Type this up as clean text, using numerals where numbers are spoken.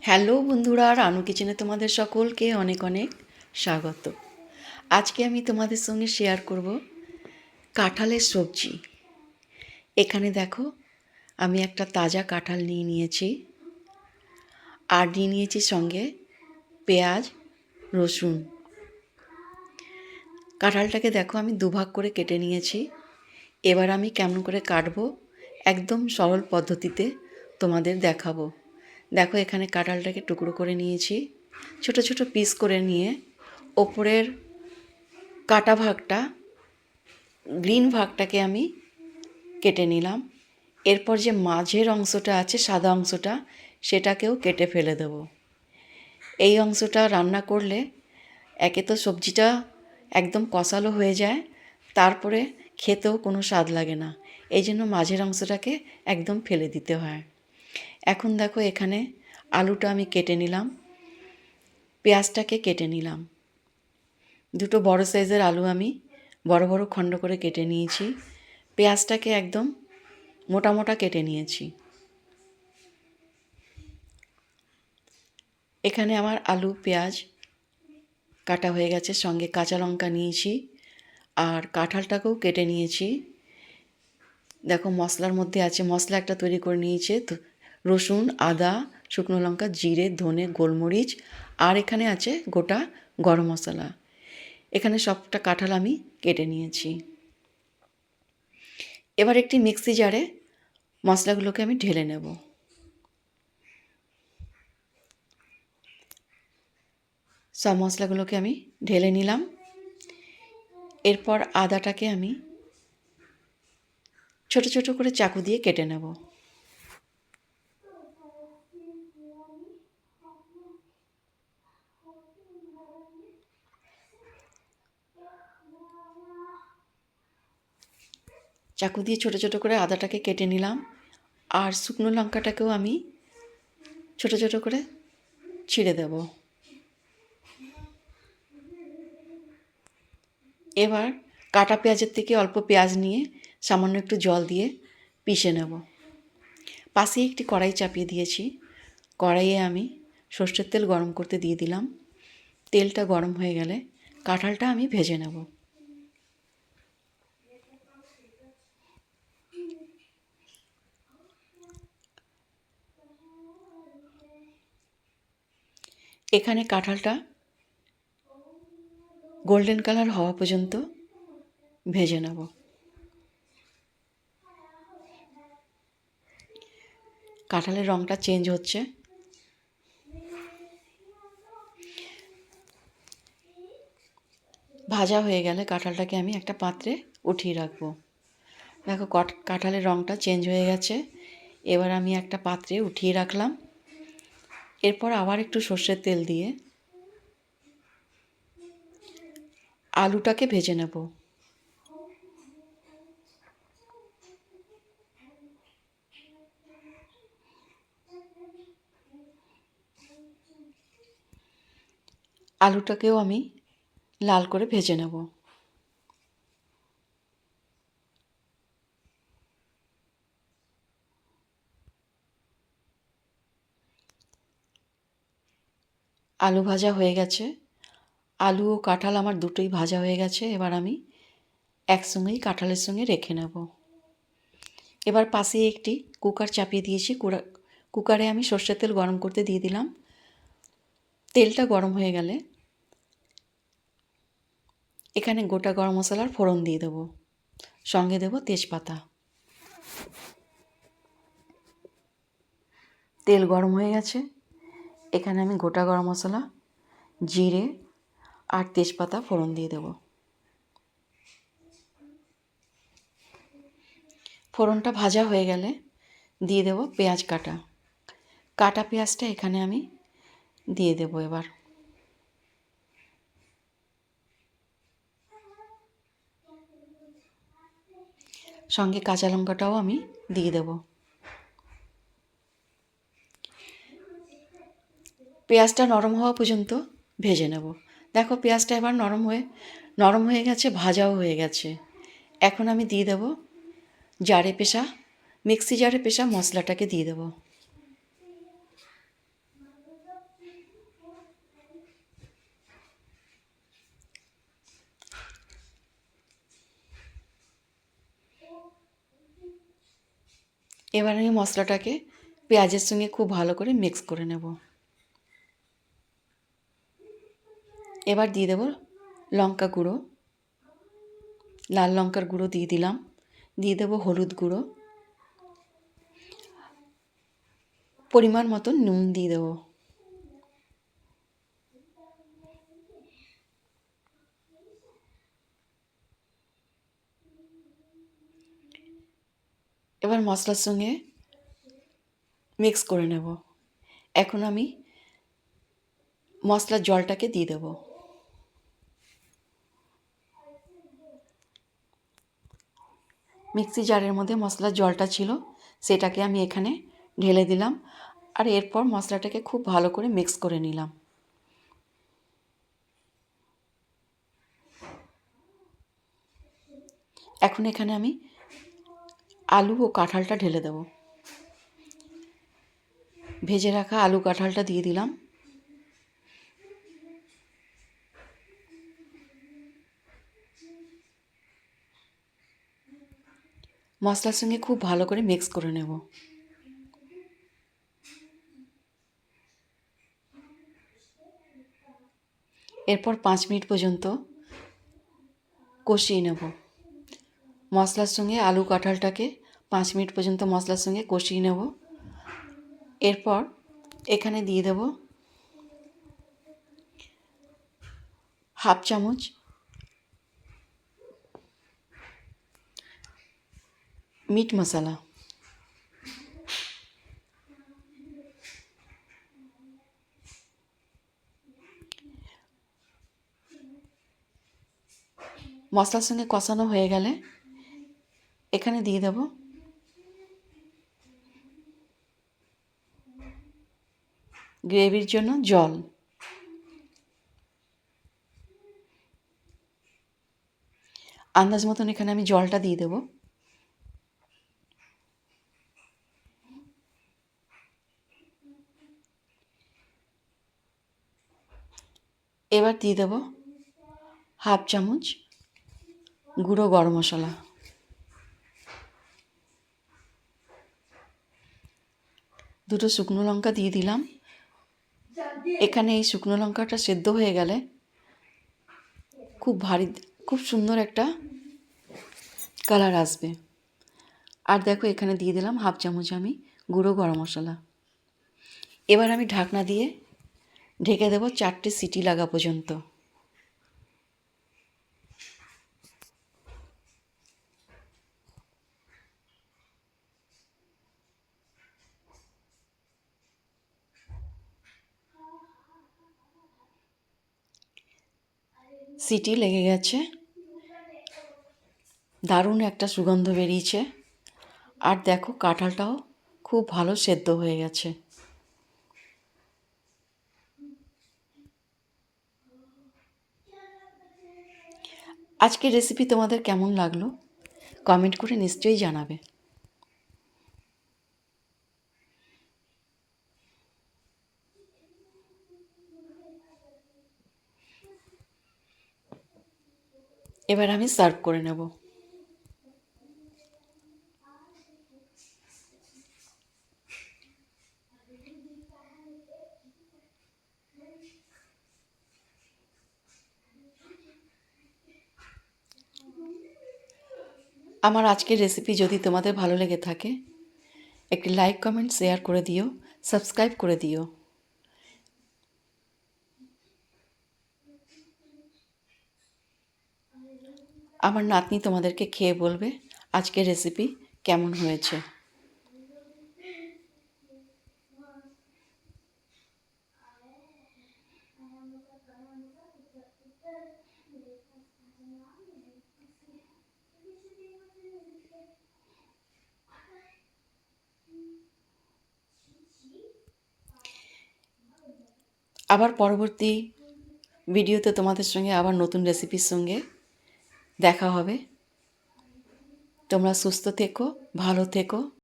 Hello বন্ধুরা, রানু কিচেনে তোমাদের সকলকে অনেক অনেক স্বাগত। আজকে আমি তোমাদের সঙ্গে শেয়ার করব কাঁঠালের সবজি। এখানে দেখো, আমি একটা তাজা কাঁঠাল নিয়ে নিয়েছি, আর নিয়ে নিয়েছি সঙ্গে পেঁয়াজ, রসুন। কাঁঠালটাকে দেখো আমি দুভাগ করে কেটে নিয়েছি। এবার আমি কেমন করে কাটবো একদম সরল পদ্ধতিতে তোমাদের দেখাবো। দেখো, এখানে কাঁঠালটাকে টুকরো করে নিয়েছি, ছোট ছোট পিস করে নিয়ে ওপরের কাটা ভাগটা, গ্রিন ভাগটাকে আমি কেটে নিলাম। এরপর যে মাঝের অংশটা আছে, সাদা অংশটা, সেটাকেও কেটে ফেলে দেব। এই অংশটা রান্না করলে একে তো সবজিটা একদম কষালো হয়ে যায়, তারপরে খেতেও কোনো স্বাদ লাগে না। এই জন্য মাঝের অংশটাকে একদম ফেলে দিতে হয়। এখন দেখো, এখানে আলুটা আমি কেটে নিলাম, পেঁয়াজটাকে কেটে নিলাম। দুটো বড় সাইজের আলু আমি বড় বড় খণ্ড করে কেটে নিয়েছি। পেঁয়াজটাকে একদম মোটা মোটা কেটে নিয়েছি। এখানে আমার আলু পেঁয়াজ কাটা হয়ে গেছে, সঙ্গে কাঁচা লঙ্কা নিয়েছি, আর কাঁঠালটাকেও কেটে নিয়েছি। দেখো, মশলার মধ্যে আছে, মশলা একটা তৈরি করে নিয়েছে, রসুন, আদা, শুকনো লঙ্কা, জিরে, ধনে, গোলমরিচ, আর এখানে আছে গোটা গরম মশলা। এখানে সবটা কাঁঠাল আমি কেটে নিয়েছি। এবার একটি মিক্সি জারে মশলাগুলোকে আমি ঢেলে নেব। সব মশলাগুলোকে আমি ঢেলে নিলাম। এরপর আদাটাকে আমি ছোট ছোট করে চাকু দিয়ে কেটে নেব। চাকু দিয়ে ছোট ছোট করে আদাটাকে কেটে নিলাম, আর শুকনো লঙ্কাটাকেও আমি ছোট ছোট করে ছিঁড়ে দেব। এবার কাটা পেঁয়াজের থেকে অল্প পেঁয়াজ নিয়ে সামান্য একটু জল দিয়ে পিষে নেব। পাশে একটি কড়াই চাপিয়ে দিয়েছি। কড়াইয়ে আমি সর্ষের তেল গরম করতে দিয়ে দিলাম। তেলটা গরম হয়ে গেলে কাঁঠালটা আমি ভেজে নেব। এখানে কাঁঠালটা গোল্ডেন কালার হওয়া পর্যন্ত ভেজে নেব। কাঁঠালের রঙটা চেঞ্জ হচ্ছে। ভাজা হয়ে গেলে কাঁঠালটাকে আমি একটা পাত্রে উঠিয়ে রাখবো। দেখো, কাঁঠালের রঙটা চেঞ্জ হয়ে গেছে। এবার আমি একটা পাত্রে উঠিয়ে রাখলাম। এরপর আবার একটু সর্ষের তেল দিয়ে আলুটাকে ভেজে নেব। আলুটাকেও আমি লাল করে ভেজে নেব। আলু ভাজা হয়ে গেছে। আলু ও কাঁঠাল আমার দুটোই ভাজা হয়ে গেছে। এবার আমি একসঙ্গেই কাঁঠালের সঙ্গে রেখে নেব। এবার পাশে একটি কুকার চাপিয়ে দিয়েছি। কুকারে আমি সর্ষের তেল গরম করতে দিয়ে দিলাম। তেলটা গরম হয়ে গেলে এখানে গোটা গরম মশলার ফোড়ন দিয়ে দেবো, সঙ্গে দেব তেজপাতা। তেল গরম হয়ে গেছে। এখানে আমি গোটা গরম মশলা, জিরে আর তেজপাতা ফোড়ন দিয়ে দেব। ফোড়নটা ভাজা হয়ে গেলে দিয়ে দেব পেঁয়াজ কাটা। কাটা পেঁয়াজটা এখানে আমি দিয়ে দেব। এবার সঙ্গে কাঁচা লঙ্কাটাও আমি দিয়ে দেব। পেঁয়াজটা নরম হওয়া পর্যন্ত ভেজে নেব। দেখো, পেঁয়াজটা এবার নরম হয়ে গেছে, ভাজাও হয়ে গেছে। এখন আমি দিয়ে দেব মিক্সি জারে পেশা মশলাটাকে দিয়ে দেব। এবার আমি মশলাটাকে পেঁয়াজের সঙ্গে খুব ভালো করে মিক্স করে নেব। এবার দিয়ে দেব লঙ্কা গুঁড়ো, লাল লঙ্কার গুঁড়ো দিয়ে দিলাম, দিয়ে দেব হলুদ গুঁড়ো, পরিমাণ মতন নুন দিয়ে দেব। এবার মশলার সঙ্গে মিক্স করে নেব। এখন আমি মশলার জলটাকে দিয়ে দেব। মিক্সি জারের মধ্যে মশলার জলটা ছিল, সেটাকে আমি এখানে ঢেলে দিলাম, আর এরপর মশলাটাকে খুব ভালো করে মিক্স করে নিলাম। এখন এখানে আমি আলু ও কাঁঠালটা ঢেলে দেব। ভেজে রাখা আলু কাঁঠালটা দিয়ে দিলাম। মশলার সঙ্গে খুব ভালো করে মিক্স করে নেব। এরপর 5 মিনিট পর্যন্ত কষিয়ে নেব। মশলার সঙ্গে আলু কাঁঠালটাকে 5 মিনিট পর্যন্ত মশলার সঙ্গে কষিয়ে নেব। এরপর এখানে দিয়ে দেব হাফ চামচ মিট মশলা, মশলার সঙ্গে কষানো হয়ে গেলে এখানে দিয়ে দেব গ্রেভির জন্য জল। আন্দাজ মতন এখানে আমি জলটা দিয়ে দেব। এবার দিয়ে দেব হাফ চামচ গুঁড়ো গরম মশলা, দুটো শুকনো লঙ্কা দিয়ে দিলাম। এখানে এই শুকনো লঙ্কাটা সেদ্ধ হয়ে গেলে খুব সুন্দর একটা কালার আসবে। আর দেখো এখানে দিয়ে দিলাম হাফ চামচ আমি গুঁড়ো গরম মশলা। এবার আমি ঢাকনা দিয়ে ঢেকে দেব 4টে সিটি লাগা পর্যন্ত। সিটি লেগে গেছে, দারুণ একটা সুগন্ধ বেরিয়েছে। আর দেখো কাঁঠালটাও খুব ভালো সেদ্ধ হয়ে গেছে। আজকের রেসিপি তোমাদের কেমন লাগলো কমেন্ট করে নিশ্চয়ই জানাবে। এবার আমি সার্ভ করে নেব। আমার আজকের রেসিপি যদি তোমাদের ভালো লেগে থাকে একটি লাইক কমেন্ট শেয়ার করে দিও, সাবস্ক্রাইব করে দিও। আমার নাতনি তোমাদেরকে খেয়ে বলবে আজকের রেসিপি কেমন হয়েছে। আবার পরবর্তী ভিডিওতে তোমাদের সঙ্গে আবার নতুন রেসিপির সঙ্গে দেখা হবে। তোমরা সুস্থ থেকো, ভালো থেকো।